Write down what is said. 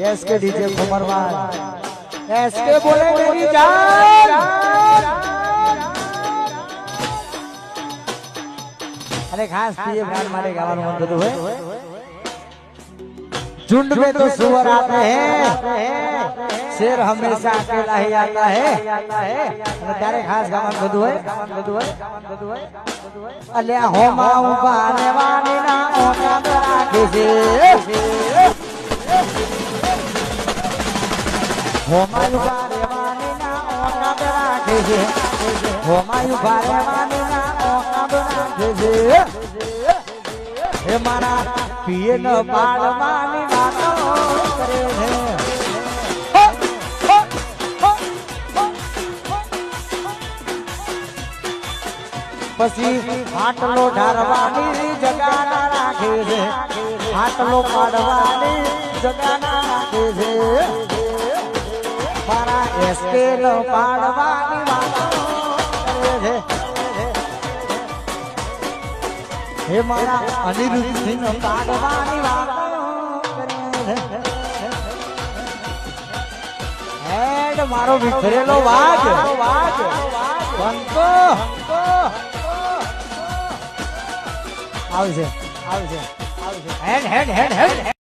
SK DJ कुमारवाल SK बोले मेरी जान। अरे खास पिए ब्रांड मारे गावन में बदू है। झुंड में तो सुअर आते हैं, शेर हमेशा अकेला ही आता है। तारे खास गावन बदू है। अल्लाह हो माऊ बाने वाने ना ओना राखे से हो मायू बारे वाने ना ओना राखे से हो मायू बारे वाने ना ओना राखे से हे मारा पिए न बाल मानी वातो करे है। पसी हाटलो ढारवानी जगाना राखे छे, हाटलो पाडवानी जगाना राखे छे। मारा एसके नो पाडवानी वातो करे छे। हे मारा अनिरुद्ध सिंह पाडवानी वातो करे छे। हेड मारो विखरेलो वाज बनतो આવશે હેડ હેડ હેડ હેડ